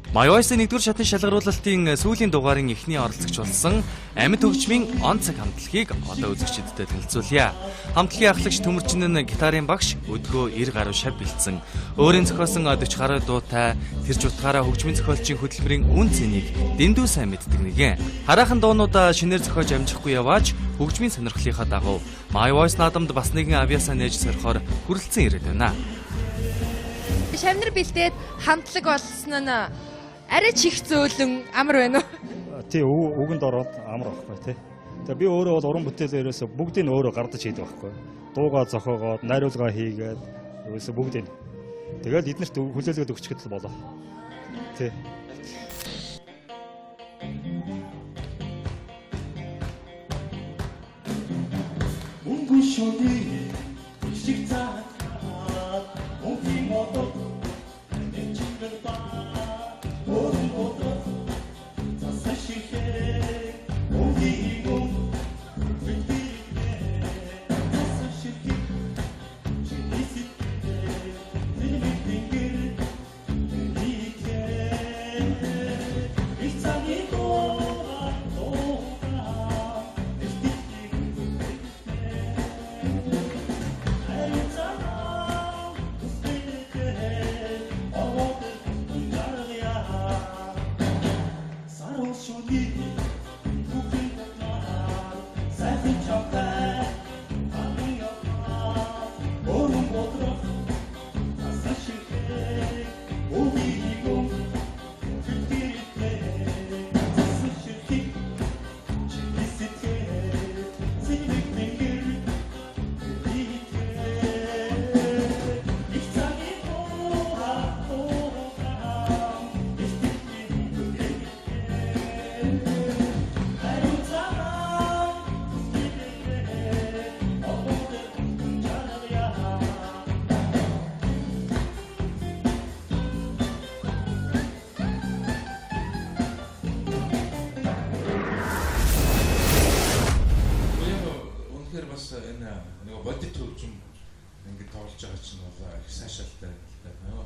My Voice-ийн 1-р шатны шалгаруулалтын сүүлийн дугаарын эхний оролцогч болсон Амьд хөгжмийн он цаг хамтлагийг одоо үзэгчдэд танилцуулъя. Хамтлагийн ахлагч Төмөрчин нь гитарын багш, өдгөө 90 гаруй шав бэлдсэн. Өөрийн зохиосон 40 гаруй дуутай тэрч утгаараа хөгжмийн зохиолчийн хөтөлбөрийн үн цэнийг дэндүү сайн мэддэг нэгэн. Хараахан дуунуудаа шинээр зохиож амжихгүй явааж хөгжмийн сонирхлынхаа дагуу My Voice наадамд бас нэгэн авьяасаа нээж сорихоор хүрэлцэн ирээд байна. Шавнар бэлдээд хамтлаг болсон нь арай чих зөөлөн амар байна уу? Тий, үгэнд ороод амар байхгүй тий. Тэгээ би өөрөө бол уран бүтээлээрээс бүгдийг нь өөрөө гардаж хийдэг байхгүй. Дуугаа зохиогоод, найруулга хийгээд ерөөсө бүгдийг. Тэгээд эднэрт хүлээлгээд өгчихэд л болоо. Тий. Мөнгөн шоны шиг цаад мөнгөн модод нэмчингэр ба мөнгөн модод засашихэ мөнгөн бодит хөгжим ингээд тоглож байгаа чинь бол их сайшаалтай байна.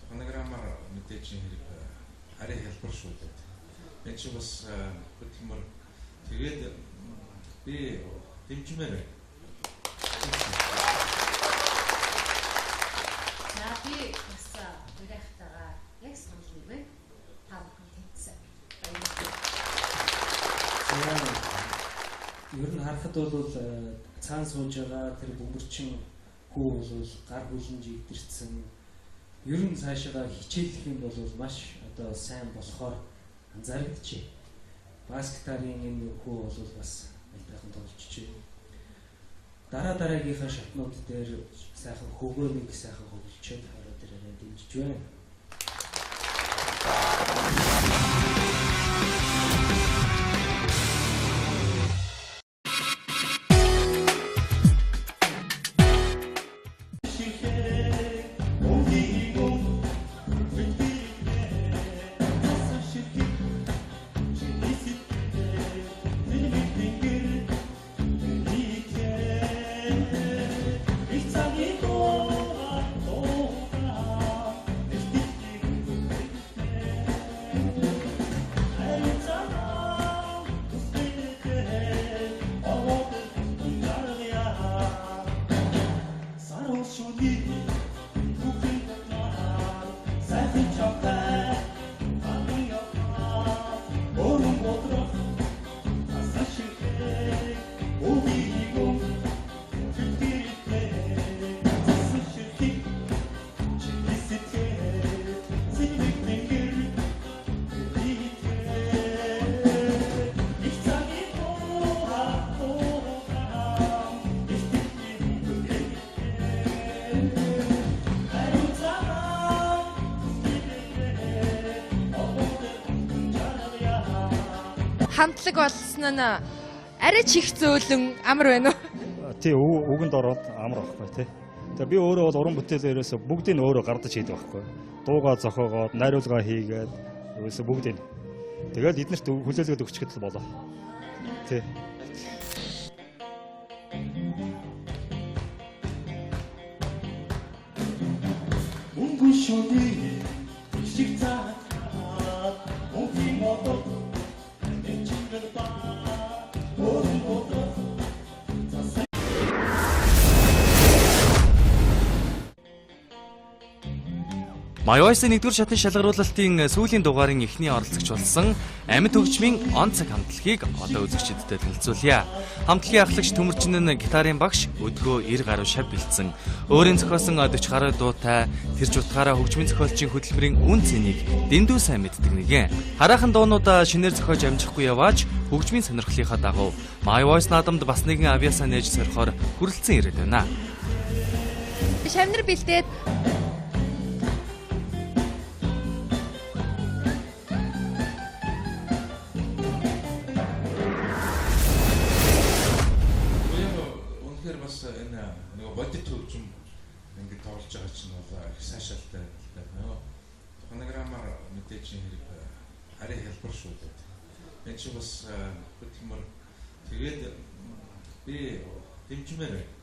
Фонограмаар мэдээж хэрэг арай хэлбэр шүү дээ. Энэ чинь бас хөтөлмөр тэгээд би дэмжмээр байна. Би бас үргэлжлэгээ яг санал нэг байна. Та бүхэн тэнцсэн. Ер нь харахад бол цаан сууж байгаа тэр бөмбөрчин хүү бол гар хүлэнж идэрсэн. Ер нь цаашаа хичээлэх юм бол маш одоо сайн болохоор анзаарэгдэжээ. Бас гитарын энэ хүү бол бас альтайхан тоглож дараагийнхаа шатнууд дээр сайхан хөгөөнийг сайхан хөгжүүлээд хараад ирээ дэмжиж байна. Хамтлаг болсон нь арай чих зөөлөн амар байна уу? Тий, үгэнд ороод амар байхгүй тий. Тэгээ би өөрөө бол уран бүтээлээрээс бүгдийг нь өөрөө гардаж хийдэг байхгүй. Дуугаа зохиогоод, найруулга хийгээд ерөөсө бүгдийг. Тэгээд эднэрт хүлээлгээд өгчихэд л болоо. Тий. Мөнгөн шоны шиг цаад My Voice-ийн 1-р шатны шалгаруулалтын сүүлийн дугаарын эхний оролцогч болсон Амьд хөгжмийн он цаг хамтлагийг одоо үзэгчдэд танилцуулъя. Хамтлагийн ахлагч Төмөрчин нь гитарын багш, өдгөө 90 гаруй шав бэлдсэн. Өөрийн зохиосон 40 гаруй дуутай тэрж утгаараа хөгжмийн зохиолчийн хөтөлбөрийн үн цэнийг дэндүү сайн мэддэг нэгэн. Хараахан дуунуудаа шинээр зохиож амжихгүй явааж хөгжмийн сонирхлынхаа дагуу My Voice наадамд бас нэгэн авьяасаа нээж сорихоор хүрэлцэн ирээд байна. Шавнар бэлдээд энэ нэг бодит хөгжим ингээд тоглож байгаа чинь бол их сайшаалтай байна. Фонограмаар мэдээж хэрэг арай хэлбэр шүү дээ. Энэ чинь бас хөтөлмөр тэгээд би дэмжмээр байна.